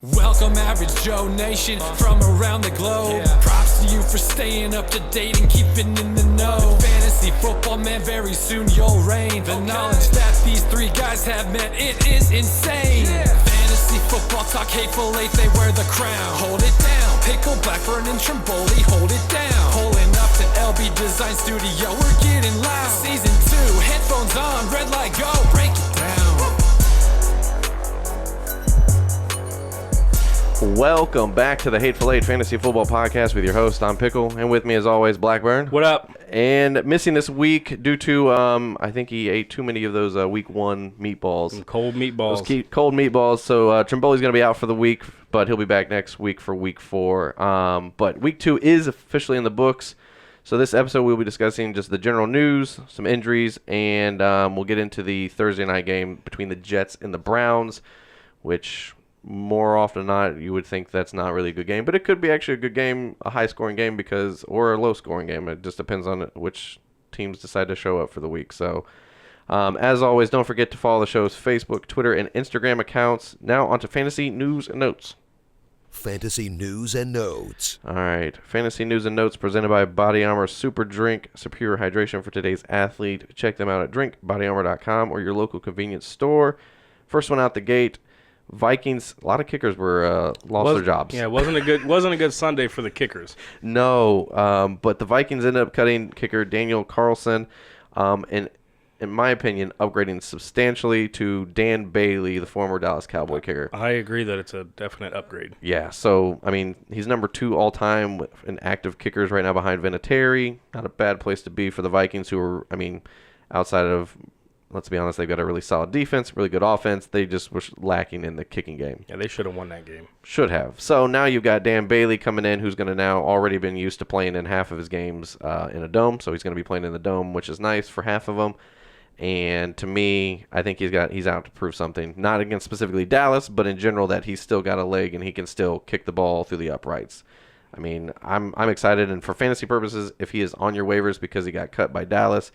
Welcome Average Joe Nation from around the globe. Props to you for staying up to date and keeping in the know. Fantasy football, man, very soon you'll reign. The knowledge that these three guys have, man, it is insane. Fantasy football talk, hateful eight, they wear the crown. Hold it down, Pickle, Blackburn, and Trimboli, hold it down. Pulling up to LB Design Studio, we're getting loud. Season 2, headphones on, red light go, break it down. Welcome back to the Hateful Eight Fantasy Football Podcast with your host, I'm Pickle, and with me as always, Blackburn. What up? And missing this week due to, I think he ate too many of those week one meatballs. Some cold meatballs. Those cold meatballs. So Trimboli's going to be out for the week, but he'll be back next week for week 4. But week 2 is officially in the books. So this episode we'll be discussing just the general news, some injuries, and we'll get into the Thursday night game between the Jets and the Browns, which more often than not, you would think that's not really a good game, but it could be actually a good game, a high-scoring game, or a low-scoring game. It just depends on which teams decide to show up for the week. So, as always, don't forget to follow the show's Facebook, Twitter, and Instagram accounts. Now, onto Fantasy News and Notes. Fantasy News and Notes. All right, Fantasy News and Notes presented by Body Armor Super Drink, superior hydration for today's athlete. Check them out at drinkbodyarmor.com or your local convenience store. First one out the gate. Vikings, a lot of kickers were lost their jobs. Yeah, wasn't a good Sunday for the kickers. No, but the Vikings ended up cutting kicker Daniel Carlson, and in my opinion, upgrading substantially to Dan Bailey, the former Dallas Cowboy kicker. I agree that it's a definite upgrade. Yeah, so I mean, he's number 2 all time in active kickers right now behind Vinatieri. Not a bad place to be for the Vikings, who are, I mean, outside of, let's be honest, they've got a really solid defense, really good offense. They just were lacking in the kicking game. Yeah, they should have won that game. Should have. So now you've got Dan Bailey coming in, who's going to now already been used to playing in half of his games in a dome. So he's going to be playing in the dome, which is nice for half of them. And to me, I think he's out to prove something. Not against specifically Dallas, but in general that he's still got a leg and he can still kick the ball through the uprights. I mean, I'm excited. And for fantasy purposes, if he is on your waivers because he got cut by Dallas,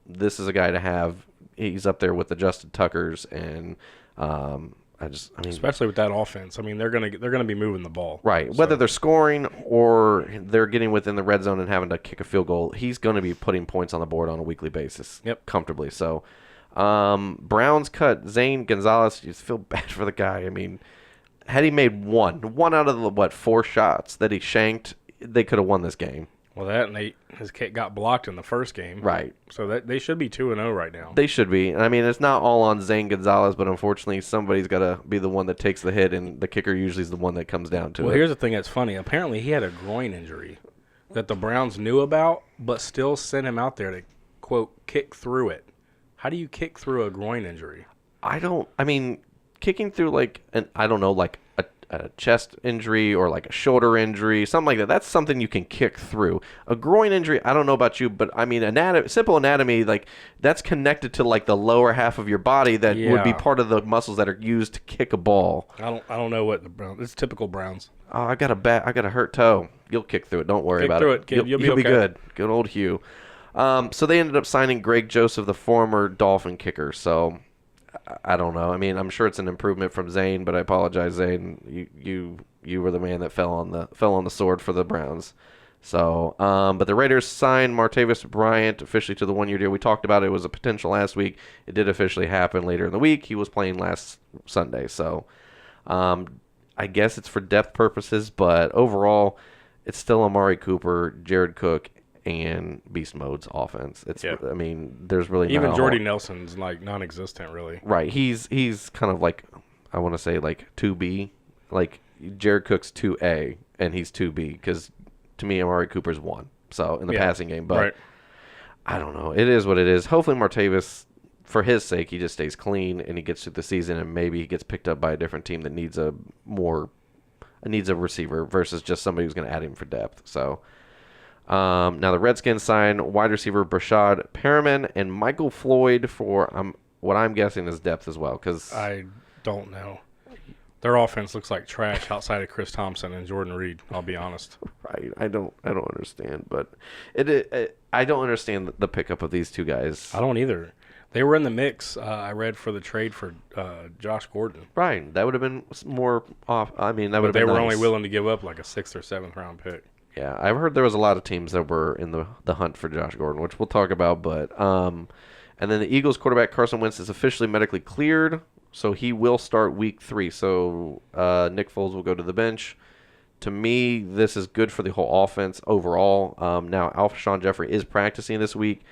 this is a guy to have. He's up there with the Justin Tuckers, and I mean, especially with that offense. I mean, they're gonna be moving the ball. Right. So, whether they're scoring or they're getting within the red zone and having to kick a field goal, he's going to be putting points on the board on a weekly basis. Yep. Comfortably. So, Browns cut Zane Gonzalez. You just feel bad for the guy. I mean, had he made one out of the 4 shots that he shanked, they could have won this game. Well, his kick got blocked in the first game. Right. So that they should be 2-0 right now. They should be. I mean, it's not all on Zane Gonzalez, but unfortunately, somebody's got to be the one that takes the hit, and the kicker usually is the one that comes down to it. Well, here's the thing that's funny. Apparently, he had a groin injury that the Browns knew about, but still sent him out there to, quote, kick through it. How do you kick through a groin injury? Kicking through a chest injury or like a shoulder injury, something like that. That's something you can kick through. A groin injury, I don't know about you, but I mean, simple anatomy, like that's connected to like the lower half of your body that would be part of the muscles that are used to kick a ball. I don't know what the Browns. It's typical Browns. Oh, I got a hurt toe. You'll kick through it. Don't worry about it. Kick through it, kid. You'll be okay. good. Good old Hugh. So they ended up signing Greg Joseph, the former Dolphin kicker. So I don't know. I mean, I'm sure it's an improvement from Zane, but I apologize, Zane. You were the man that fell on the sword for the Browns. So, but the Raiders signed Martavis Bryant officially to the 1-year deal. We talked about it was a potential last week. It did officially happen later in the week. He was playing last Sunday. So, I guess it's for depth purposes, but overall, it's still Amari Cooper, Jared Cook, and Beast Mode's offense. I mean, there's really even Jordy Nelson's like non-existent, really. Right. He's kind of like, I want to say like 2B, like Jared Cook's 2A, and he's 2B because to me Amari Cooper's 1. So in the passing game, but right. I don't know. It is what it is. Hopefully Martavis, for his sake, he just stays clean and he gets through the season, and maybe he gets picked up by a different team that needs a receiver versus just somebody who's going to add him for depth. So. Now the Redskins signed wide receiver Brashad Perriman and Michael Floyd for what I'm guessing is depth as well. Cause I don't know. Their offense looks like trash outside of Chris Thompson and Jordan Reed. I'll be honest. Right. I don't understand, but I don't understand the pickup of these two guys. I don't either. They were in the mix, I read, for the trade for Josh Gordon. Right. That would have been more off. I mean, that would But have been they were nice. only willing to give up like a 6th or 7th round pick. Yeah, I've heard there was a lot of teams that were in the hunt for Josh Gordon, which we'll talk about. But and then the Eagles quarterback Carson Wentz is officially medically cleared, so he will start Week 3. So Nick Foles will go to the bench. To me, this is good for the whole offense overall. Now, Alshon Jeffrey is practicing this week,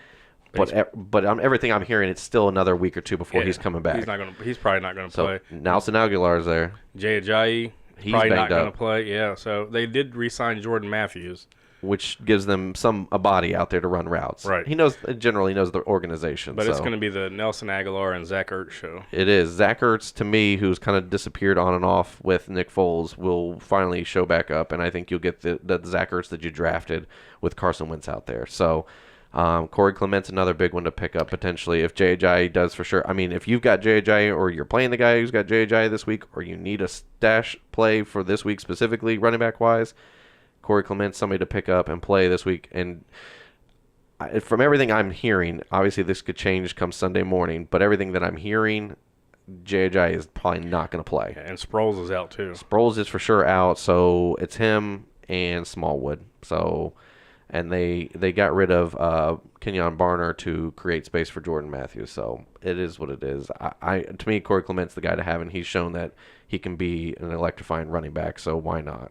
but everything I'm hearing, it's still another week or two before he's coming back. He's probably not going to So play. Nelson Aguilar's there. Jay Ajayi, He's probably not banged going to up. play. Yeah, so they did re-sign Jordan Matthews. Which gives them a body out there to run routes. Right. He generally knows the organization. But so. it's going to be the Nelson Aguilar and Zach Ertz show. It is. Zach Ertz, to me, who's kind of disappeared on and off with Nick Foles, will finally show back up, and I think you'll get the Zach Ertz that you drafted with Carson Wentz out there. So Corey Clement's another big one to pick up potentially if J.J. does for sure. I mean, if you've got J.J. or you're playing the guy who's got J.J. this week, or you need a stash play for this week specifically, running back-wise, Corey Clement's somebody to pick up and play this week. And from everything I'm hearing, obviously this could change come Sunday morning, but everything that I'm hearing, J.J. is probably not going to play. And Sproles is out too. Sproles is for sure out, so it's him and Smallwood. So, and they got rid of Kenyon Barner to create space for Jordan Matthews. So it is what it is. To me, Corey Clement's the guy to have, and he's shown that he can be an electrifying running back. So why not?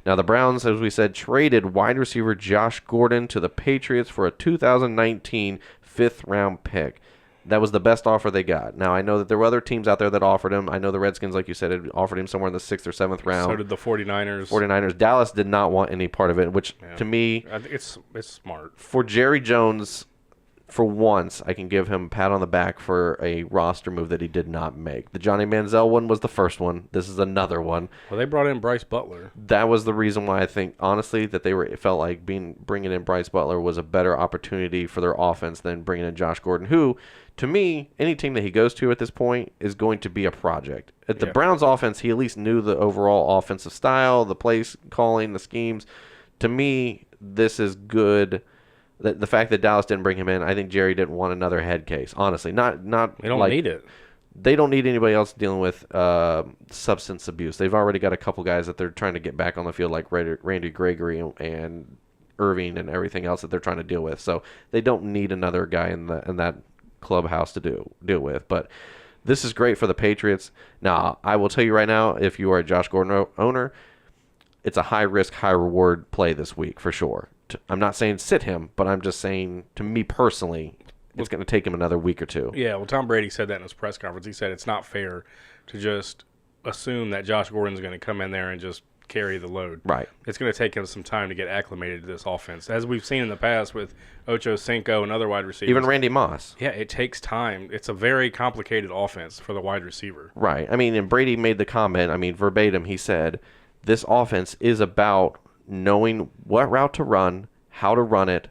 Now, the Browns, as we said, traded wide receiver Josh Gordon to the Patriots for a 2019 fifth-round pick. That was the best offer they got. Now, I know that there were other teams out there that offered him. I know the Redskins, like you said, had offered him somewhere in the 6th or 7th round. So did the 49ers. 49ers. Dallas did not want any part of it, which, to me, I think it's smart. for Jerry Jones, for once, I can give him a pat on the back for a roster move that he did not make. The Johnny Manziel one was the first one. This is another one. Well, they brought in Bryce Butler. That was the reason why I think, honestly, that it felt like bringing in Bryce Butler was a better opportunity for their offense than bringing in Josh Gordon, who, to me, any team that he goes to at this point is going to be a project. At the Browns offense, he at least knew the overall offensive style, the plays calling, the schemes. To me, this is good. The fact that Dallas didn't bring him in, I think Jerry didn't want another head case. Honestly, not They don't need it. They don't need anybody else dealing with substance abuse. They've already got a couple guys that they're trying to get back on the field, like Randy Gregory and Irving and everything else that they're trying to deal with. So they don't need another guy in that clubhouse to deal with. But this is great for the Patriots. Now, I will tell you right now, if you are a Josh Gordon owner, it's a high risk, high reward play this week for sure. I'm not saying sit him, but I'm just saying, to me personally, it's going to take him another week or two. Yeah, well, Tom Brady said that in his press conference. He said it's not fair to just assume that Josh Gordon's going to come in there and just carry the load. Right. It's going to take him some time to get acclimated to this offense, as we've seen in the past with Ocho Cinco and other wide receivers. Even Randy Moss. Yeah, it takes time. It's a very complicated offense for the wide receiver. Right. I mean, and Brady made the comment, verbatim, he said, this offense is about knowing what route to run, how to run it,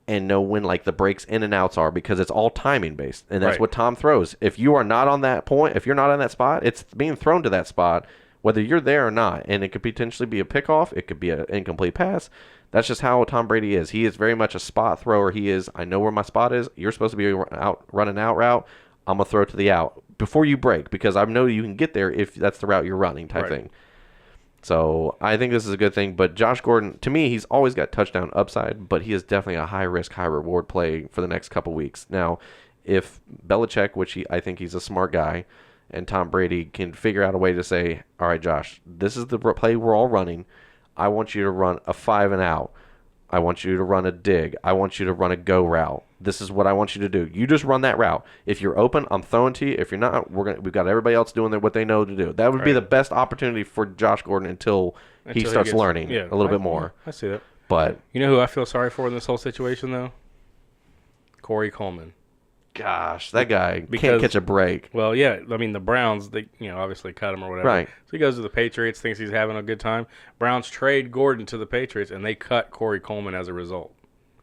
and know when the breaks in and outs are, because it's all timing based, and that's Right. what Tom throws. If you are not on that point, if you're not on that spot, it's being thrown to that spot, whether you're there or not, and it could potentially be a pickoff, it could be an incomplete pass. That's just how Tom Brady is. He is very much a spot thrower. He is, I know where my spot is. You're supposed to be running out route. I'm gonna throw it to the out before you break, because I know you can get there if that's the route you're running type Right. thing. So I think this is a good thing. But Josh Gordon, to me, he's always got touchdown upside, but he is definitely a high-risk, high-reward play for the next couple weeks. Now, if Belichick, I think he's a smart guy, and Tom Brady can figure out a way to say, all right, Josh, this is the play we're all running. I want you to run a 5 and out. I want you to run a dig. I want you to run a go route. This is what I want you to do. You just run that route. If you're open, I'm throwing to you. If you're not, we've got everybody else doing what they know to do. That would be the best opportunity for Josh Gordon until he starts learning a little bit more. I see that. But You know who I feel sorry for in this whole situation, though? Corey Coleman. gosh, that guy can't Because- catch a break. Well, yeah, I mean, the Browns, they obviously cut him or whatever. Right. So he goes to the Patriots, thinks he's having a good time. Browns trade Gordon to the Patriots, and they cut Corey Coleman as a result.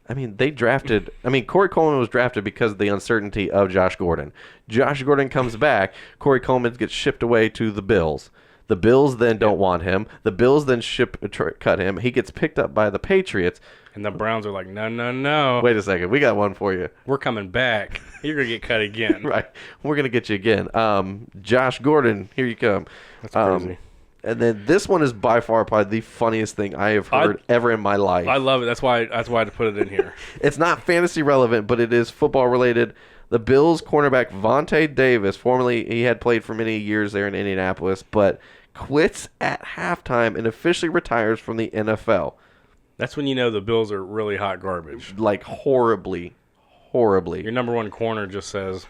I mean, Corey Coleman was drafted because of the uncertainty of Josh Gordon. Josh Gordon comes back. Corey Coleman gets shipped away to the Bills. The Bills then don't want him. The Bills then cut him. He gets picked up by the Patriots. And the Browns are like, no, no, no. Wait a second. We got one for you. We're coming back. You're going to get cut again. Right. We're going to get you again. Josh Gordon, here you come. That's crazy. And then this one is by far probably the funniest thing I have heard ever in my life. I love it. That's why I had to put it in here. It's not fantasy relevant, but it is football related. The Bills cornerback Vontae Davis, formerly he had played for many years there in Indianapolis, but quits at halftime and officially retires from the NFL. That's when you know the Bills are really hot garbage. Like horribly. Your number one corner just says,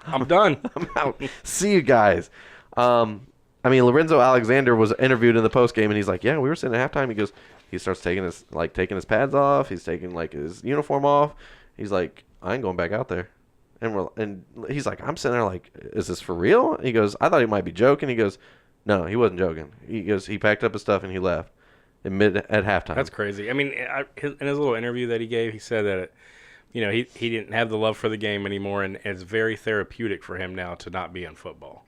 I'm done. I'm out. See you guys. Lorenzo Alexander was interviewed in the post game, and he's like, "Yeah, we were sitting at halftime." He starts taking his pads off. He's taking his uniform off. He's like, "I ain't going back out there." And he's like, "I'm sitting there like, is this for real?" And he goes, "I thought he might be joking." He goes, "No, he wasn't joking." He goes, he packed up his stuff and he left at halftime. That's crazy. I mean, in his little interview that he gave, he said that he didn't have the love for the game anymore, and it's very therapeutic for him now to not be in football.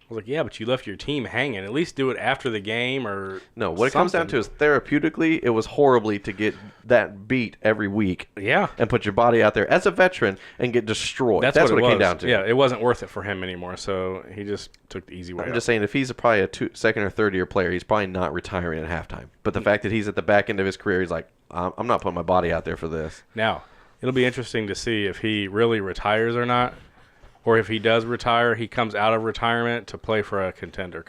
I was like, yeah, but you left your team hanging. At least do it after the game or no. What it comes down to is therapeutically, it was horribly to get that beat every week. Yeah, and put your body out there as a veteran and get destroyed. That's what it came down to. Yeah, it wasn't worth it for him anymore, so he just took the easy way. I'm just saying, if he's probably a second or third year player, he's probably not retiring at halftime. But the fact that he's at the back end of his career, he's like, I'm not putting my body out there for this. Now, it'll be interesting to see if he really retires or not. Or if he does retire, he comes out of retirement to play for a contender.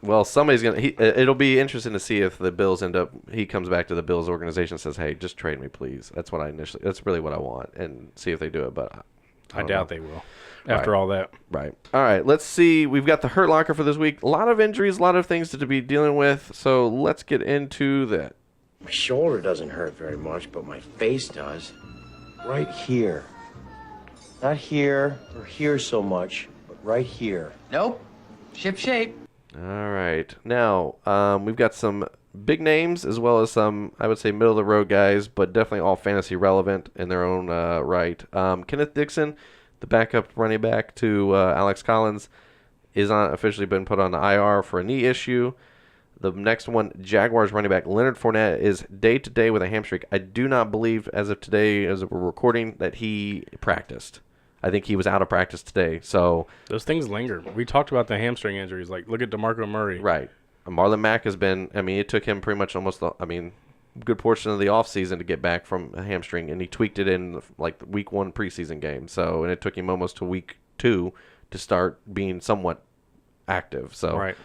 Well, somebody's gonna. It'll be interesting to see if the Bills he comes back to the Bills organization and says, "Hey, just trade me, please." That's really what I want, and see if they do it. But I doubt they will. After all that, right? All right. Let's see. We've got the Hurt Locker for this week. A lot of injuries, a lot of things to be dealing with. So let's get into that. My shoulder doesn't hurt very much, but my face does. Right here. Not here or here so much, but right here. Nope. Ship shape. All right. Now, we've got some big names as well as some, I would say, middle-of-the-road guys, but definitely all fantasy relevant in their own right. Kenneth Dixon, the backup running back to Alex Collins, is officially been put on the IR for a knee issue. The next one, Jaguars running back Leonard Fournette, is day-to-day with a hamstring. I do not believe, as of today, as we're recording, that he practiced. I think he was out of practice today. So those things linger. We talked about the hamstring injuries. Like, look at DeMarco Murray. Right. Marlon Mack has been, it took him pretty much almost, good portion of the offseason to get back from a hamstring, and he tweaked it in, the week 1 preseason game. So, and it took him almost to week 2 to start being somewhat active. So, right.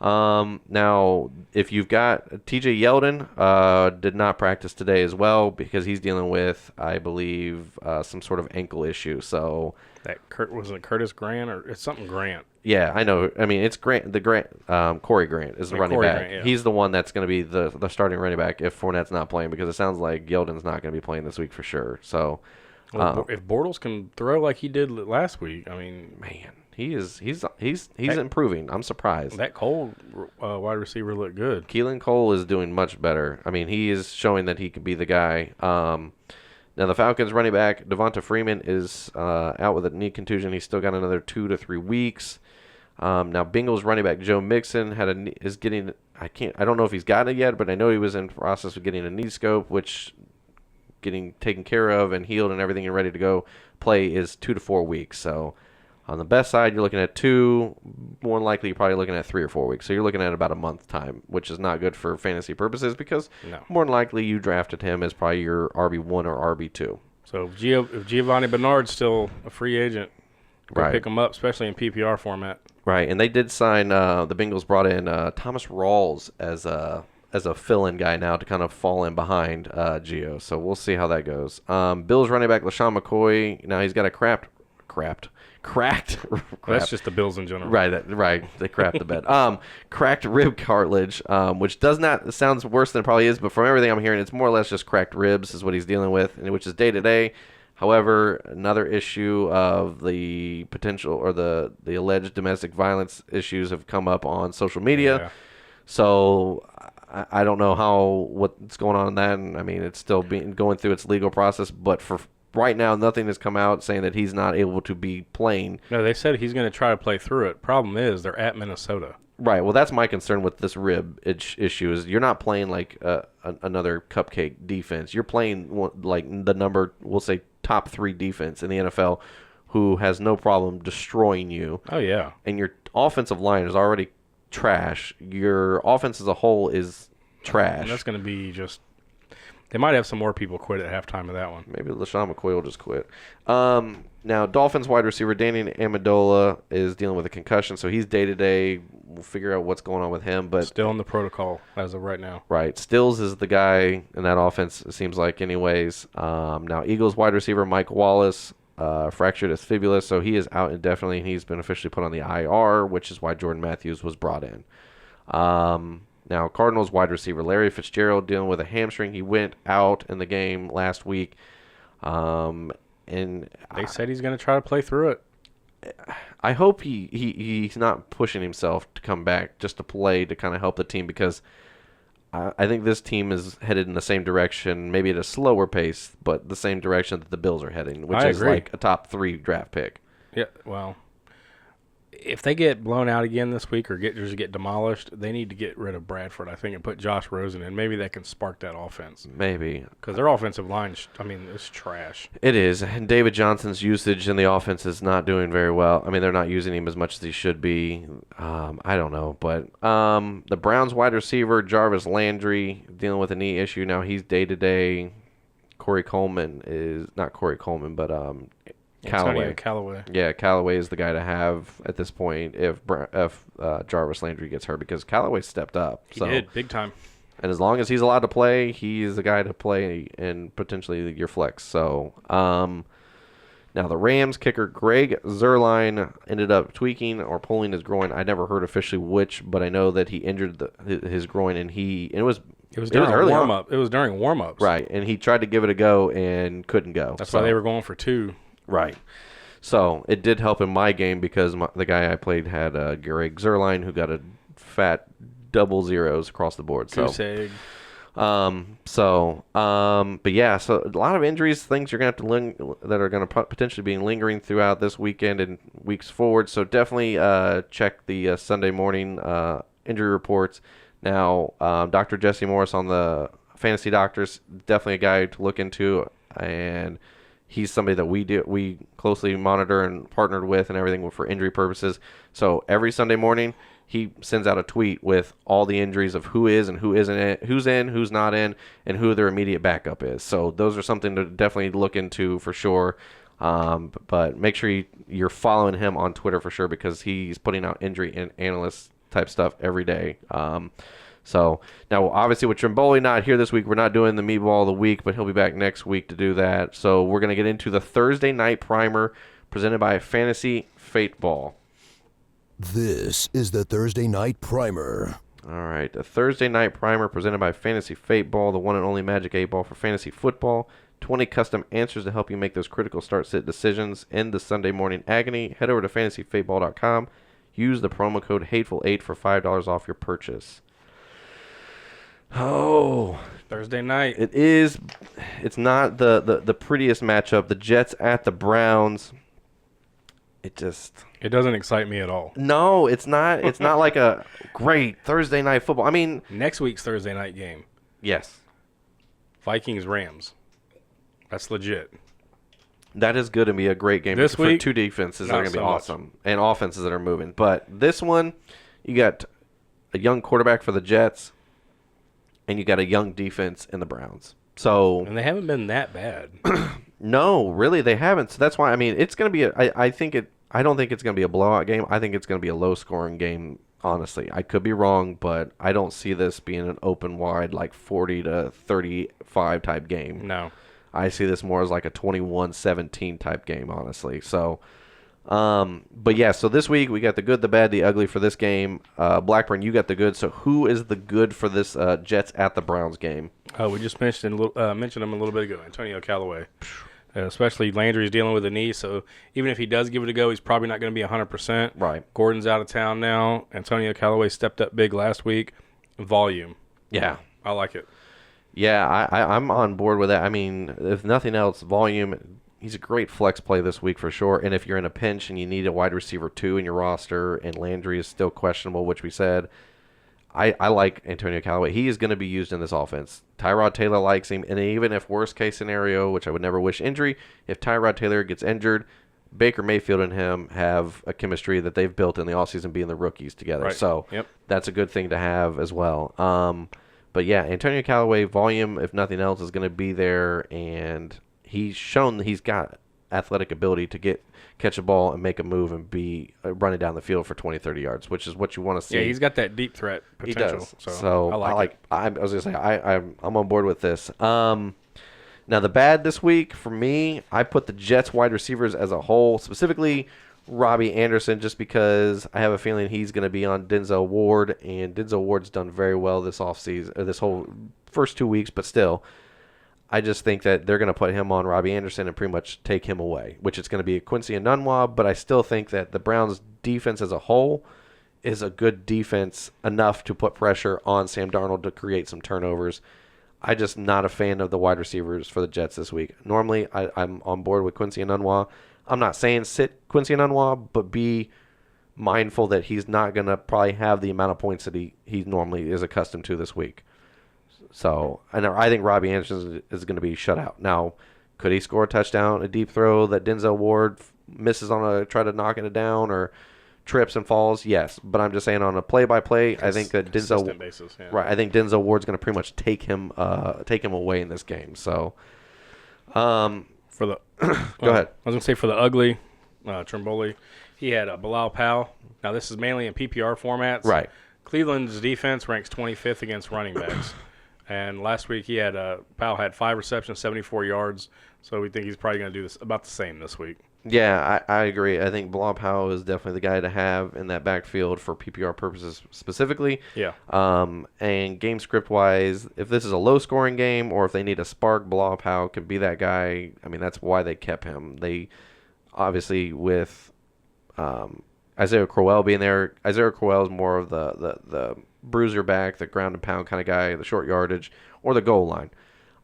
Now, if you've got T.J. Yeldon, did not practice today as well because he's dealing with, I believe, some sort of ankle issue. So that was it Curtis Grant or it's something Grant? Yeah, I know. It's Grant. Corey Grant is the running back. Grant, yeah. He's the one that's going to be the starting running back if Fournette's not playing, because it sounds like Yeldon's not going to be playing this week for sure. So, if Bortles can throw like he did last week, man. He's improving. I'm surprised. That Cole wide receiver looked good. Keelan Cole is doing much better. He is showing that he could be the guy. Now the Falcons running back Devonta Freeman is out with a knee contusion. He's still got another 2 to 3 weeks. Now Bengals running back Joe Mixon is getting. I don't know if he's gotten it yet, but I know he was in process of getting a knee scope, which getting taken care of and healed and everything and ready to go play is 2 to 4 weeks. So. On the best side, you're looking at 2. More than likely, you're probably looking at 3 or 4 weeks. So you're looking at about a month time, which is not good for fantasy purposes because more than likely you drafted him as probably your RB1 or RB2. So if Giovanni Bernard's still a free agent, go pick him up, especially in PPR format. Right, and they did sign. The Bengals brought in Thomas Rawls as a fill-in guy now to kind of fall in behind Gio. So we'll see how that goes. Bills running back LaShawn McCoy. Now he's got a cracked. That's just the Bills in general. Right. They crapped the bed. Cracked rib cartilage, which sounds worse than it probably is, but from everything I'm hearing, it's more or less just cracked ribs is what he's dealing with, and which is day to day. However, another issue of the potential or the alleged domestic violence issues have come up on social media. Yeah. So I don't know what's going on in that, and it's still going through its legal process, but for right now, nothing has come out saying that he's not able to be playing. No, they said he's going to try to play through it. Problem is, they're at Minnesota. Right. Well, that's my concern with this rib issue is you're not playing like another cupcake defense. You're playing like we'll say top 3 defense in the NFL, who has no problem destroying you. Oh yeah. And your offensive line is already trash. Your offense as a whole is trash. And that's going to be just. They might have some more people quit at halftime of that one. Maybe LaShawn McCoy will just quit. Now, Dolphins wide receiver Danny Amendola is dealing with a concussion, so he's day-to-day. We'll figure out what's going on with him. But Still in the protocol as of right now. right, Stills is the guy in that offense, it seems like, anyways. Now, Eagles wide receiver Mike Wallace fractured his fibula, so he is out indefinitely, and he's been officially put on the IR, which is why Jordan Matthews was brought in. Now, Cardinals wide receiver Larry Fitzgerald dealing with a hamstring. He went out in the game last week. And They said he's going to try to play through it. I hope he's not pushing himself to come back just to play to kind of help the team, because I think this team is headed in the same direction, maybe at a slower pace, but the same direction that the Bills are heading, which I is agree. like a top 3 draft pick. Yeah, well, if they get blown out again this week or just get demolished, they need to get rid of Bradford, I think, and put Josh Rosen in. Maybe that can spark that offense. Maybe. Because their offensive line, it's trash. It is. And David Johnson's usage in the offense is not doing very well. I mean, they're not using him as much as he should be. I don't know. But the Browns wide receiver, Jarvis Landry, dealing with a knee issue. Now he's day-to-day. Corey Coleman is – not Corey Coleman, but Antonio Callaway. Callaway. Yeah, Callaway is the guy to have at this point if Jarvis Landry gets hurt, because Callaway stepped up. He did, big time. And as long as he's allowed to play, he is the guy to play and potentially your flex. So, now the Rams kicker Greg Zuerlein ended up tweaking or pulling his groin. I never heard officially which, but I know that he injured his groin, and it was during early warm on. up. It was during warm ups. Right, and he tried to give it a go and couldn't go. That's why they were going for 2. Right. So it did help in my game because the guy I played had Greg Zuerlein, who got a fat double zeros across the board. So, Goose egg. but yeah, so a lot of injuries, things you're going to have to that are going to potentially be lingering throughout this weekend and weeks forward. So definitely check the Sunday morning injury reports. Now, Dr. Jesse Morris on the Fantasy Doctors, definitely a guy to look into, and he's somebody that we closely monitor and partnered with and everything for injury purposes. So every Sunday morning, he sends out a tweet with all the injuries of who is and who isn't, who's in, who's not in, and who their immediate backup is. So those are something to definitely look into for sure. But make sure you're following him on Twitter for sure, because he's putting out injury and analyst type stuff every day. So now, obviously, with Trimboli not here this week, we're not doing the Meatball of the Week, but he'll be back next week to do that. So we're going to get into the Thursday night primer presented by Fantasy Fate Ball. This is the Thursday Night Primer. All right, the Thursday night primer presented by Fantasy Fate Ball, the one and only Magic 8 Ball for fantasy football. 20 custom answers to help you make those critical start-sit decisions in the Sunday morning agony. Head over to fantasyfateball.com. Use the promo code HATEFUL8 for $5 off your purchase. Oh, Thursday night. it is. It's not the prettiest matchup. The Jets at the Browns. It doesn't excite me at all. no, it's not. It's not like a great Thursday night football. I mean, Next week's Thursday night game, yes, Vikings-Rams. That's legit. that is good to be a great game This for week, two defenses that not are going to be so much. awesome and offenses that are moving. But this one, you got a young quarterback for the Jets, and you got a young defense in the Browns. So And they haven't been that bad. no, really, they haven't. So that's why, I mean, it's going to be I don't think it's going to be a blowout game. I think it's going to be a low-scoring game, honestly. I could be wrong, but I don't see this being an open wide, like 40 to 35 type game. No. I see this more as like a 21-17 type game, honestly. So, but yeah, so this week we got the good, the bad, the ugly for this game. Blackburn, you got the good. So who is the good for this Jets at the Browns game? We just mentioned him a little bit ago, Antonio Callaway. Especially Landry's dealing with a knee, so even if he does give it a go, he's probably not going to be 100%. Right. Gordon's out of town now. Antonio Callaway stepped up big last week. Volume. Yeah. I like it. Yeah, I'm on board with that. I mean, if nothing else, volume. he's a great flex play this week for sure. And if you're in a pinch and you need a wide receiver 2 in your roster and Landry is still questionable, which we said, I like Antonio Callaway. He is going to be used in this offense. Tyrod Taylor likes him. And even if worst case scenario, which I would never wish injury, if Tyrod Taylor gets injured, Baker Mayfield and him have a chemistry that they've built in the offseason being the rookies together. Right. So that's a good thing to have as well. But yeah, Antonio Callaway, volume, if nothing else, is going to be there. And he's shown that he's got athletic ability to catch a ball and make a move and be running down the field for 20, 30 yards, which is what you want to see. Yeah, he's got that deep threat potential. He does. So I like it. I was going to say, I'm on board with this. Now, the bad this week for me, I put the Jets wide receivers as a whole, specifically Robbie Anderson, just because I have a feeling he's going to be on Denzel Ward, and Denzel Ward's done very well this offseason, this whole first 2 weeks, but still, I just think that they're going to put him on Robbie Anderson and pretty much take him away, which is going to be Quincy Enunwa, but I still think that the Browns' defense as a whole is a good defense enough to put pressure on Sam Darnold to create some turnovers. I'm just not a fan of the wide receivers for the Jets this week. Normally, I'm on board with Quincy Enunwa. I'm not saying sit Quincy Enunwa, but be mindful that he's not going to probably have the amount of points that he normally is accustomed to this week. So, and I think Robbie Anderson is going to be shut out. Now, could he score a touchdown, a deep throw that Denzel Ward misses on try to knock it down, or trips and falls? Yes, but I'm just saying on a play-by-play, I think that Denzel basis, yeah. right. I think Denzel Ward's going to pretty much take him away in this game. So, For the go ahead. I was gonna say for the ugly Trimboli, he had Bilal Powell. Now this is mainly in PPR formats. Right. Cleveland's defense ranks 25th against running backs, and last week he had Powell had 5 receptions, 74 yards. So we think he's probably gonna do this about the same this week. Yeah, I agree. I think Bilal Powell is definitely the guy to have in that backfield for PPR purposes specifically. Yeah. And game script wise, if this is a low scoring game or if they need a spark, Bilal Powell could be that guy. I mean, that's why they kept him. They obviously with Isaiah Crowell being there. Isaiah Crowell is more of the bruiser back, the ground and pound kind of guy, the short yardage or the goal line.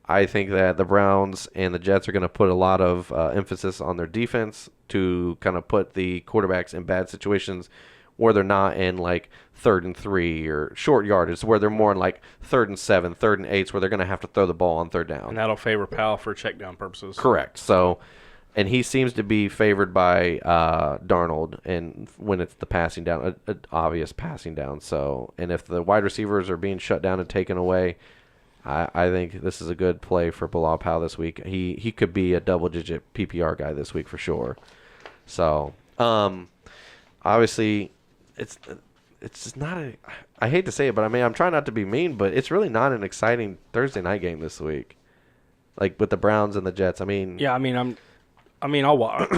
I think that the Browns and the Jets are going to put a lot of emphasis on their defense to kind of put the quarterbacks in bad situations where they're not in like 3rd and 3 or short yardage, where they're more in like 3rd and 7, 3rd and 8, where they're going to have to throw the ball on 3rd down. And that'll favor Powell for check down purposes. Correct. So, and he seems to be favored by Darnold, and when it's the passing down, an obvious passing down. So, and if the wide receivers are being shut down and taken away, I think this is a good play for Bilal Powell this week. He could be a double-digit PPR guy this week for sure. So, obviously, it's just not a – I hate to say it, but I mean, I'm trying not to be mean, but it's really not an exciting Thursday night game this week, like with the Browns and the Jets. I mean – Yeah, I'll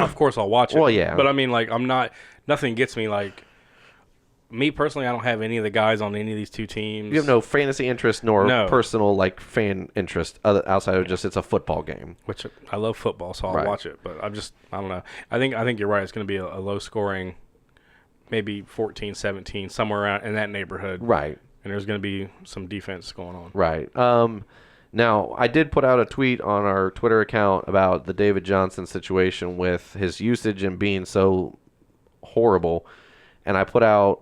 of course I'll watch it. Well, yeah. But I mean, like, nothing gets me like – me personally, I don't have any of the guys on any of these two teams. You have no fantasy interest nor No. personal like fan interest outside of just it's a football game. Which I love football, so I'll Right. watch it. But I don't know. I think you're right. It's going to be a low scoring, maybe 14, 17, somewhere around in that neighborhood. Right. And there's going to be some defense going on. Right. Now, I did put out a tweet on our Twitter account about the David Johnson situation with his usage and being so horrible. And I put out,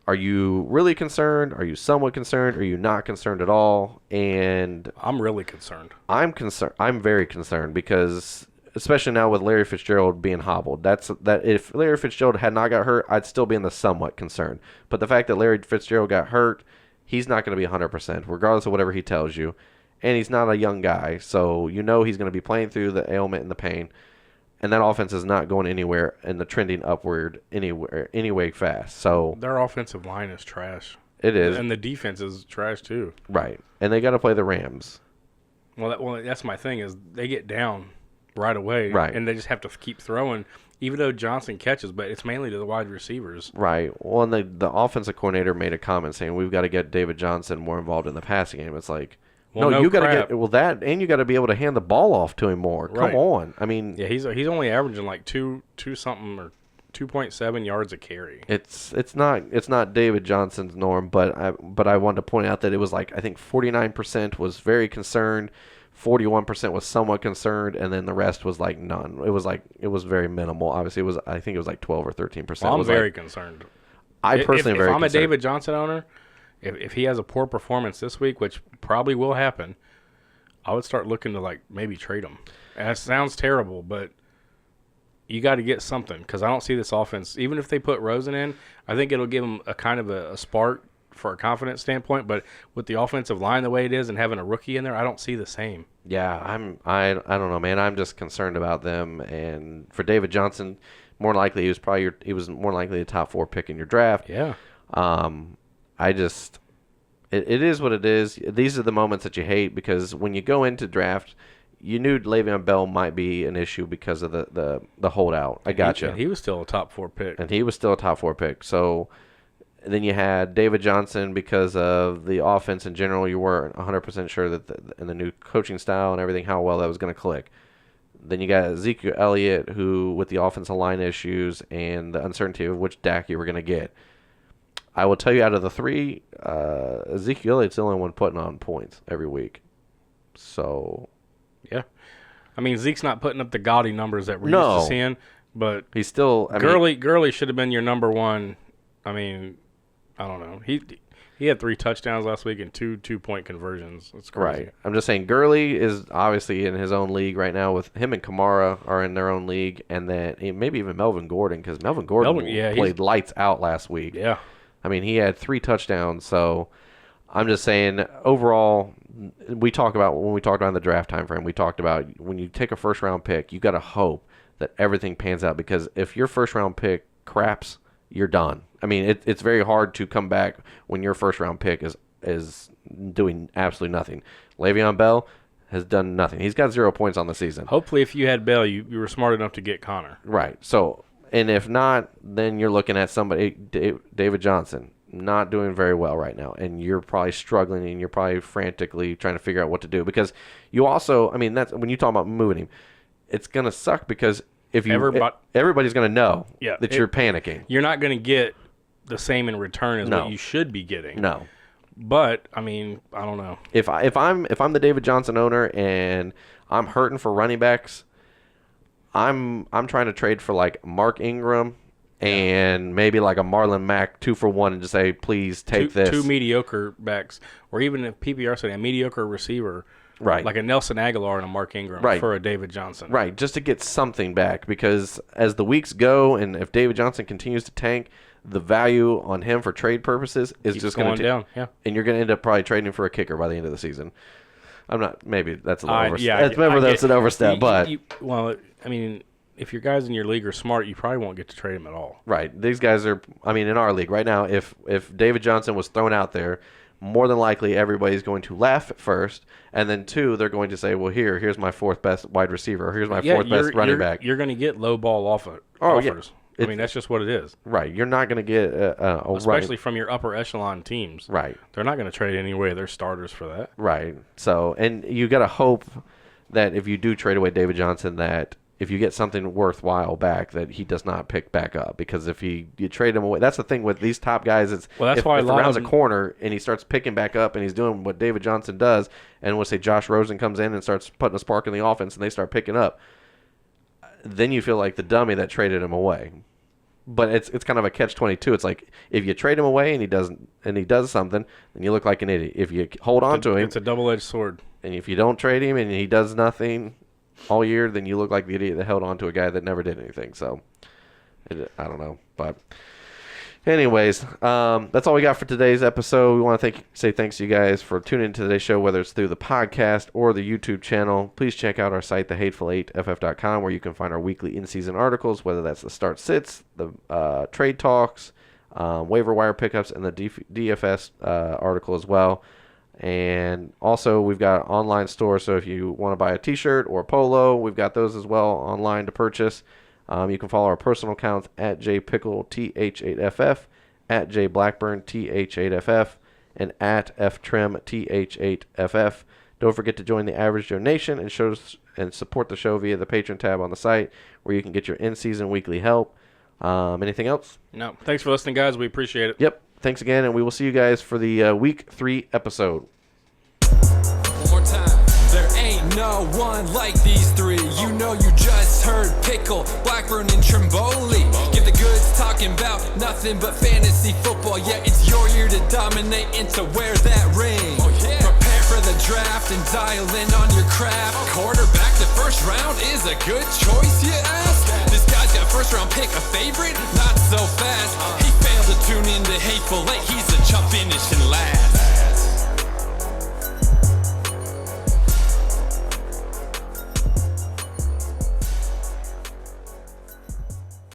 are you really concerned? Are you somewhat concerned? Are you not concerned at all? And I'm really concerned. I'm concerned. I'm very concerned because, especially now with Larry Fitzgerald being hobbled, that if Larry Fitzgerald had not got hurt, I'd still be in the somewhat concerned. But the fact that Larry Fitzgerald got hurt, he's not going to be 100%, regardless of whatever he tells you. And he's not a young guy, so you know he's going to be playing through the ailment and the pain. And that offense is not going anywhere and the trending upward anyway fast. So Their offensive line is trash. it is. And the defense is trash too. Right. And they got to play the Rams. Well, that's my thing is they get down right away. Right. And they just have to keep throwing, even though Johnson catches, but it's mainly to the wide receivers. Right. Well, and the offensive coordinator made a comment saying we've got to get David Johnson more involved in the passing game. It's like, Well, no, no you got to crap. get that, and you got to be able to hand the ball off to him more. Right. Come on. I mean, Yeah, he's only averaging like two something or 2.7 yards a carry. it's not David Johnson's norm, but I wanted to point out that it was like I think 49% was very concerned, 41% was somewhat concerned, and then the rest was like none. It was very minimal. Obviously, I think it was like 12 or 13%. Well, I'm was very like, concerned. I personally am very if I'm concerned. a David Johnson owner, if he has a poor performance this week, which probably will happen, I would start looking to like maybe trade him. And that sounds terrible, but you got to get something because I don't see this offense. Even if they put Rosen in, I think it'll give them a kind of a spark for a confidence standpoint. But with the offensive line the way it is and having a rookie in there, I don't see the same. Yeah, I don't know, man. I'm just concerned about them. And for David Johnson, more likely he was more likely a top 4 pick in your draft. Yeah. It is what it is. These are the moments that you hate because when you go into draft, you knew Le'Veon Bell might be an issue because of the holdout. I got you. He was still a top 4 pick. And he was still a top 4 pick. So then you had David Johnson because of the offense in general. You weren't 100% sure that in the new coaching style and everything, how well that was going to click. Then you got Ezekiel Elliott, who with the offensive line issues and the uncertainty of which Dak you were going to get. I will tell you, out of the 3, Ezekiel Elliott's the only one putting on points every week. So, yeah. I mean, Zeke's not putting up the gaudy numbers that we're No. used to seeing, but he's still. Gurley should have been your number one. I mean, I don't know. He had 3 touchdowns last week and 2 2-point conversions. That's crazy. Right. I'm just saying Gurley is obviously in his own league right now. With him and Kamara are in their own league, and then maybe even Melvin Gordon, because Melvin Gordon played lights out last week. Yeah. I mean, he had 3 touchdowns. So I'm just saying, overall, when we talked about in the draft time frame, we talked about when you take a first round pick, you got to hope that everything pans out, because if your first round pick craps, you're done. I mean, it's very hard to come back when your first round pick is doing absolutely nothing. Le'Veon Bell has done nothing. He's got 0 points on the season. Hopefully, if you had Bell, you were smart enough to get Connor. Right. So, and if not, then you're looking at somebody, David Johnson, not doing very well right now, and you're probably struggling, and you're probably frantically trying to figure out what to do, because you also, I mean, that's when you talk about moving him, it's gonna suck because if you everybody's gonna know that you're panicking. You're not gonna get the same in return as No. what you should be getting. No. But I mean, I don't know. If I'm the David Johnson owner and I'm hurting for running backs, I'm trying to trade for like Mark Ingram and maybe like a Marlon Mack 2-for-1 and just say, please take this. 2 mediocre backs, or even if PPR said a mediocre receiver, Right. like a Nelson Aguilar and a Mark Ingram for a David Johnson. Right, just to get something back, because as the weeks go and if David Johnson continues to tank, the value on him for trade purposes is Keeps just going down. Yeah. And you're going to end up probably trading for a kicker by the end of the season. I'm not. Maybe that's a little overstep. Yeah, That's an overstep. But well, I mean, if your guys in your league are smart, you probably won't get to trade him at all. right, these guys are. I mean, in our league right now, if David Johnson was thrown out there, more than likely everybody's going to laugh at first, and then 2, they're going to say, well, here's my 4th best wide receiver, or here's my 4th best running back. You're going to get low ball offers. Yeah. I mean, that's just what it is. Right, you're not going to get especially from your upper echelon teams. Right. They're not going to trade any way their starters for that. Right. So, and you got to hope that if you do trade away David Johnson, that if you get something worthwhile back, that he does not pick back up. Because if you trade him away, that's the thing with these top guys. It's that's why if the round's a corner and he starts picking back up and he's doing what David Johnson does, and we'll say Josh Rosen comes in and starts putting a spark in the offense and they start picking up, then you feel like the dummy that traded him away. But it's kind of a catch-22. It's like if you trade him away and he does something, then you look like an idiot. If you hold on to him, it's a double-edged sword. And if you don't trade him and he does nothing all year, then you look like the idiot that held on to a guy that never did anything. So I don't know, but anyways, that's all we got for today's episode. We want to say thanks to you guys for tuning into today's show, whether it's through the podcast or the YouTube channel. Please check out our site, thehateful8ff.com, where you can find our weekly in-season articles, whether that's the start sits, the trade talks, waiver wire pickups, and the DFS article as well. And also, we've got an online store, so if you want to buy a t-shirt or a polo, we've got those as well online to purchase. You can follow our personal accounts at jpickleTH8FF, at jblackburnTH8FF, and at ftrimTH8FF. Don't forget to join the Average Joe Nation and support the show via the Patreon tab on the site, where you can get your in-season weekly help. Anything else? No. Thanks for listening, guys. We appreciate it. Yep. Thanks again, and we will see you guys for the Week 3 episode. One more time. There ain't no one like these three. You know you just heard Pickle, Blackburn, and Trimboli. Give the goods talking about nothing but fantasy football. Yeah, it's your year to dominate and to wear that ring. Prepare for the draft and dial in on your craft. Quarterback, the first round is a good choice, you ask? This guy's got first round pick, a favorite? Not so fast. He failed to tune into Hateful Eight. He's a chump finish